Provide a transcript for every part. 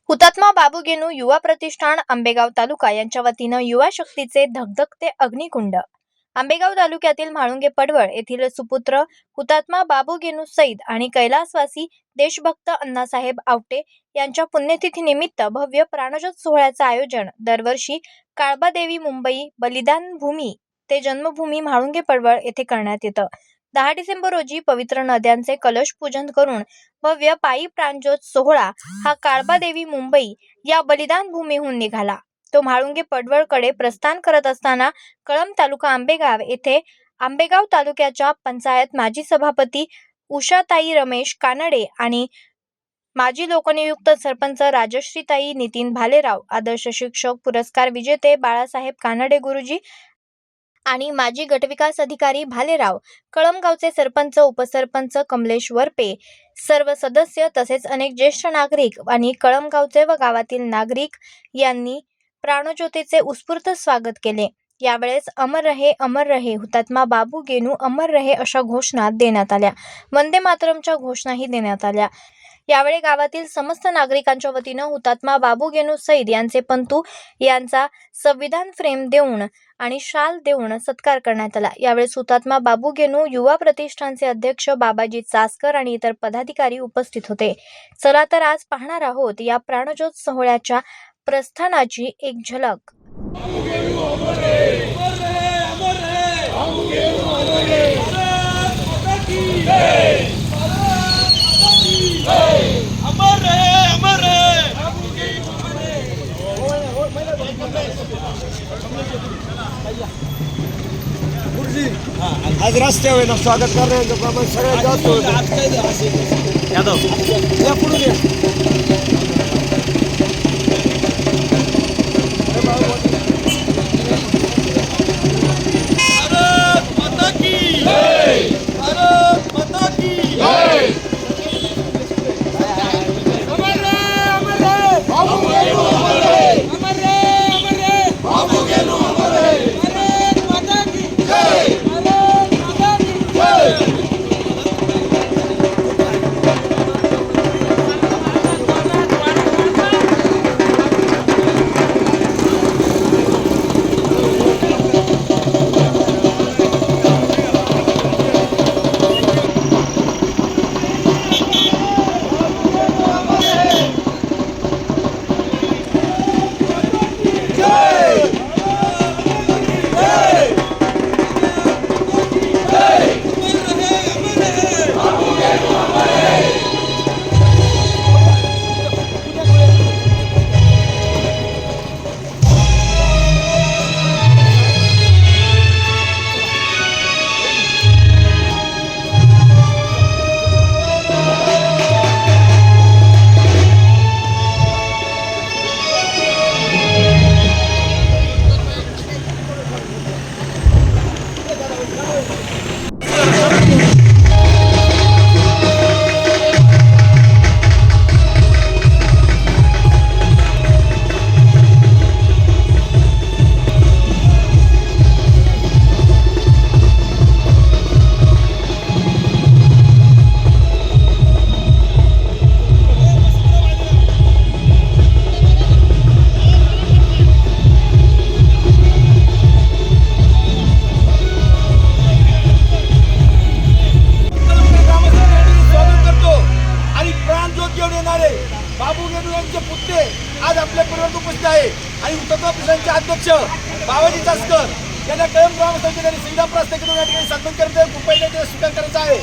हुतात्मा बाबू गेनू युवा प्रतिष्ठान आंबेगाव तालुका यांच्या वतीनं युवा शक्तीचे धगधगते अग्निकुंड. आंबेगाव तालुक्यातील म्हाळुंगे पडवळ येथील सुपुत्र हुतात्मा बाबू गेनू सईद आणि कैलासवासी देशभक्त अण्णासाहेब आवटे यांच्या पुण्यतिथीनिमित्त भव्य प्राणज्योत सोहळ्याचं आयोजन दरवर्षी काळबादेवी मुंबई बलिदान भूमी ते जन्मभूमी म्हाळुंगे पडवळ येथे करण्यात येतं. 10 डिसेंबर रोजी पवित्र नद्यांचे कलश पूजन करून भव्य पायी प्राणज्योत सोहळा हा काळबादेवी मुंबई या बलिदान भूमीहून निघाला. तो म्हाळुंगे पडवळकडे प्रस्थान करत असताना कळंब तालुका आंबेगाव येथे आंबेगाव तालुक्याच्या पंचायत माजी सभापती उषाताई रमेश कानडे आणि माजी लोकनियुक्त सरपंच राजश्रीताई नितीन भालेराव, आदर्श शिक्षक पुरस्कार विजेते बाळासाहेब कानडे गुरुजी आणि माजी गटविकास अधिकारी भालेराव, कळंबगावचे सरपंच उपसरपंच कमलेश वरपे, सर्व सदस्य तसेच अनेक ज्येष्ठ नागरिक आणि कळंबगावचे व गावातील नागरिक यांनी प्राणज्योतीचे उत्स्फूर्त स्वागत केले. यावेळेस अमर रहे हुतात्मा बाबू गेनू अमर रहे अशा घोषणा देण्यात आल्या. वंदे मातरमच्या घोषणाही देण्यात आल्या. यावेळी गावातील समस्त नागरिकांच्या वतीनं हुतात्मा बाबू गेनू सईद यांचे पंतू यांचा संविधान फ्रेम देऊन आणि शाल देऊन सत्कार करण्यात आला. यावेळी हुतात्मा बाबू गेनू युवा प्रतिष्ठानचे अध्यक्ष बाबाजी चासकर आणि इतर पदाधिकारी उपस्थित होते. चला तर आज पाहणार आहोत या प्राणज्योत सोहळ्याच्या प्रस्थानाची एक झलक. आज रस्त्यावर स्वागत करण्याचं प्रमाण सगळ्यात जास्त होतं. या पुढे बाबू गेनू यांचे पुत्रे आज आपल्या पूर्वज उपस्थित आहे आणि हुतात्मा प्रतिष्ठानचे अध्यक्ष बाबाजी चासकर यांना कळंब ग्रामस्थांच्या त्यांनी सुविधा प्रस्ताव करून या ठिकाणी सन्मान करते पहिल्या ते स्वीकार करायचा आहे.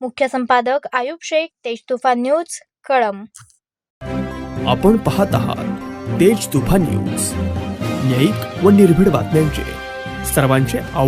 मुख्य संपादक आयुब शेख, तेज तुफान न्यूज, कळंब. आपण पाहत आहात तेज तुफान न्यूज, न्यायिक व निर्भीड बातम्यांचे सर्वांचे